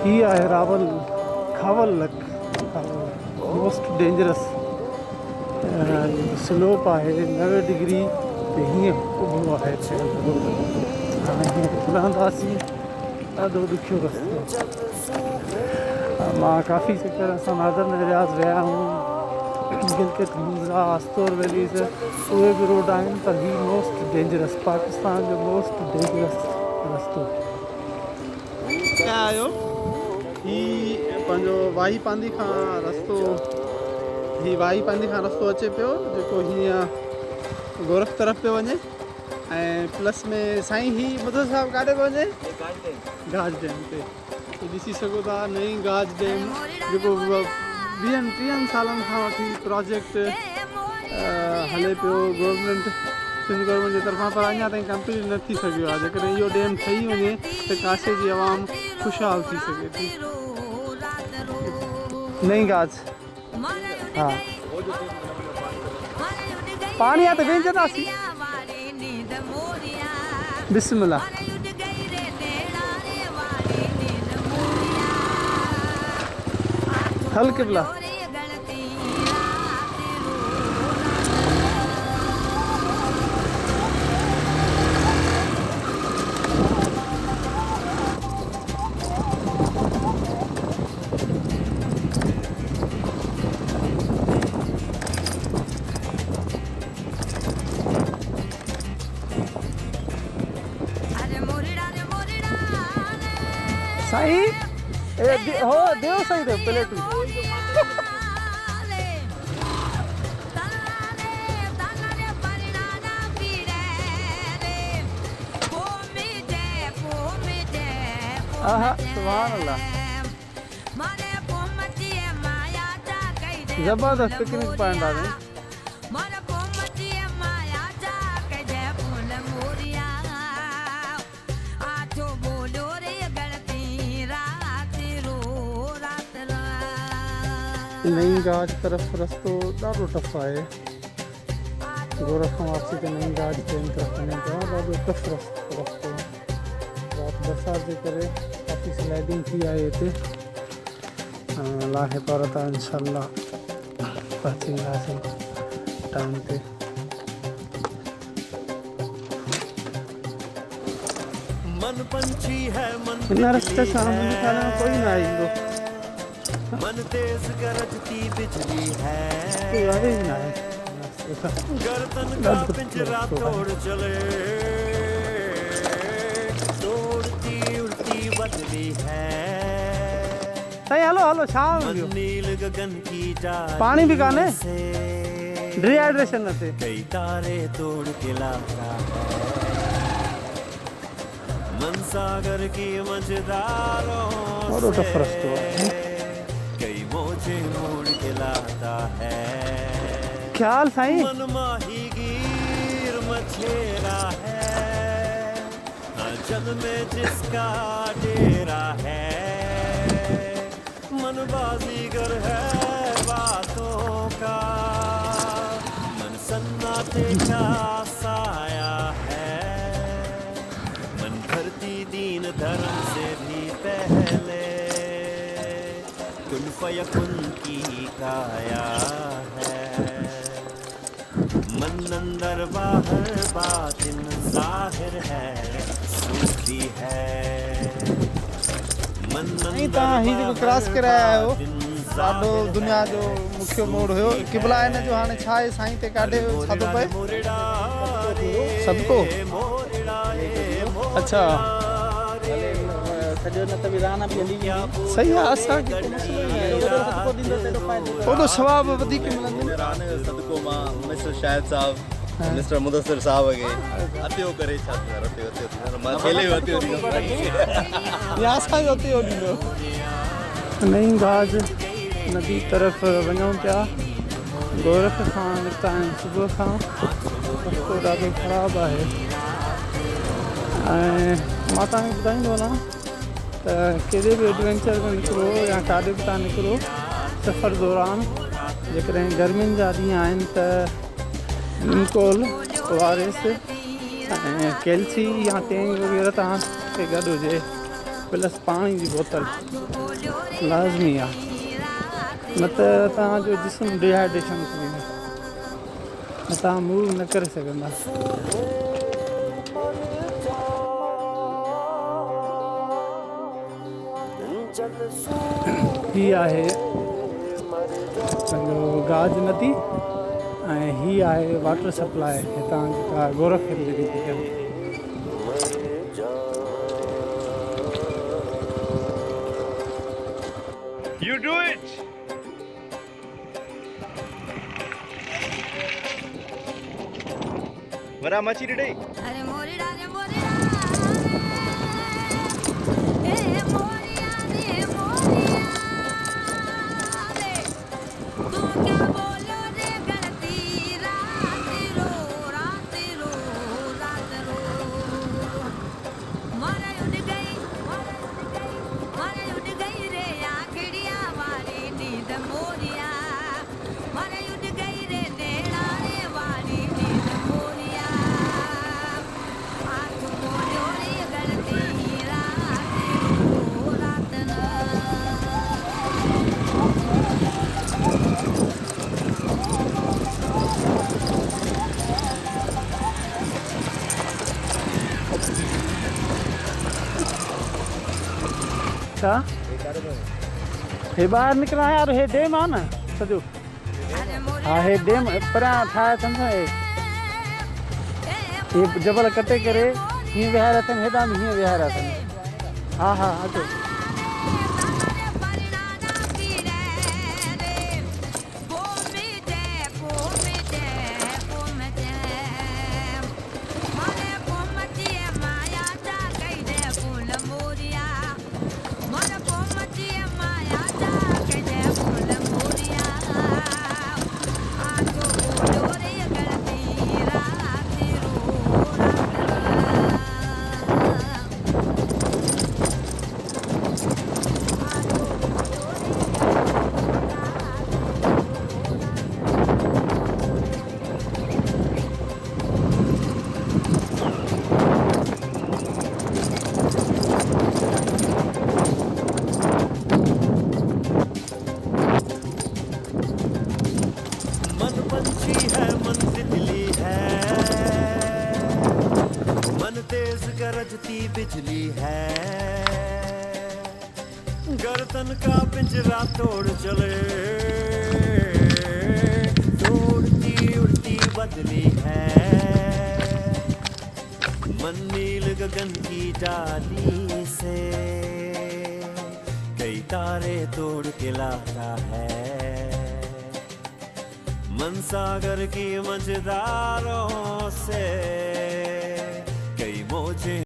ही आहे रावल खावल लक मोस्ट डेंजरस स्लोप आहे 90 डिग्री ते हीअं उभो आहे हाणे लहंदासीं ॾाढो ॾुखियो रस्तो मां काफ़ी चक्कर असां नादर नजरियाज़ विया आहियूं गिलगित मुंद्रा आस्तोर वैलीज़ उहे बि रोड आहिनि पर ही मोस्ट डेंजरस पाकिस्तान जो मोस्ट डेंजरस रस्तो आयो ही पंहिंजो वाही पांदी खां रस्तो ही वाही पांदी खां रस्तो अचे पियो जेको हीअं गोरख तरफ़ पियो वञे ऐं प्लस में साईं ही ॿुधो साहिबु काॾे पियो वञे गाज डैम ते ॾिसी सघो था नई गाज डैम जेको 20-30 सालनि खां वठी प्रोजेक्ट हले पियो गवर्नमेंट सिंध गवर्नमेंट जे तरफ़ां पर अञा ताईं कंप्लीट न थी सघियो आहे जेकॾहिं इहो डैम ठही वञे त काशे जी आवाम ख़ुशहाल थी सघे थी नई गाज हा पाणी आहे त वेंजंदासीं बिस्मिल्लाह हल क़िबला साईं हो देव साईं देव प्लेट सुभान अल्लाह जबरदस्त पिकनिक पॉइंट आ गए नई गाज तरफ रस्तो ॾाढो टफ आहे गोरख खां वापसी ते नई गाज ट्रेन तरफ़ वञे पियो ॾाढो टफ रस्तो राति बरसाति जे करे काफ़ी स्लाइडिंग थी आहे हिते लाहे पर त इंशाअल्लाह पहुची वेंदासीं टाइम ते हिन रस्ते सां मुंहिंजे ख़्याल में कोई न ईंदो मन तेज गरजती बिजली है गर्दन का पिंजरा तोड़ चले दौड़ती उड़ती बदली है हेलो हेलो शाम नील गगन की जा पानी भी काने डिहाइड्रेशन न थे कई तारे तोड़ के लाता है मन सागर की मझधारों से कई मोजे मोड़ के लाता है ख्याल साईं मन माही गिर मछेरा है जल में जिसका डेरा है मन बाजीगर है बातों का मन सन्नाटे का साया है मन धरती दीन धर्म से भी पहले कुन फयकुन की काया है मन अंदर बाहर बातिन जाहिर है सूफी है मन नहीं ता ही जो क्रॉस कराया हो ॾाढो दुनिया जो मुख्य मोड़ हुयो क़िबला हिन जो हाणे छा आहे साईं ते काॾे छा थो पए सबको अच्छा सही आहे असांखे ओॾो सवाबु वधीक मिलंदो सदको मां मिस्टर शाहिद साहब मिस्टर मुदस्सिर साहब के अतियो करे छा मां खेले अतियो या असांजो अतियो ॾींदो नई गाज नदी तरफ़ वञूं पिया गोरख खां निकिता आहिनि सुबुह खां रस्तो ॾाढो ख़राबु आहे ऐं मां तव्हांखे ॿुधाईंदो वञा त कहिड़े बि एडवेंचर में निकिरो या काॾे बि तव्हां निकिरो सफ़र दौरान जेकॾहिं गर्मियुनि जा ॾींहं आहिनि त निमकोल ORS ऐं कैल्सी या टेंग वग़ैरह तव्हांखे गॾु हुजे प्लस पाणी जी बोतल लाज़मी आहे, न त तव्हांजो जिस्म डिहाइड्रेशन थी वेंदो, न तव्हां मूव न करे सघंदा। ही आहे पंहिंजो गाज नदी ऐं ही आहे वाटर सप्लाई हितां जेका गोरख हिल जी थी थिए। You do it! Wara machi today? अरे मोरिया रे मोरिया ए मोरिया रे मोरिया रे तू क्या बोलो रे गलती रात रो रात रो रात रो मारा उड़ गई रे आखड़िया वाली नींद मोरिया मारा उड़ गई रे नेड़ा रे वाली नींद मोरिया हाथ बोलो रे गलती रात रो रात न छा हे ॿाहिरि निकिरा यार, हे डेम आहे न सॼो। अरे मोरिया हा हे डेम परियां ठाहे अथनि न, हे जबल कटे करे हीअं विहारिया अथनि, हेॾां बि हीअं विहारिया अथनि। हा हा अचो। मन पंछी है, मन तितली है, मन तेज गरजती बिजली है, गर्दन का पिंजरा तोड़ चले, दौड़ती उड़ती बदली है, मन नील गगन की डाली से कई तारे तोड़ के लाता है, मन सागर की मझधारों से कई मौजें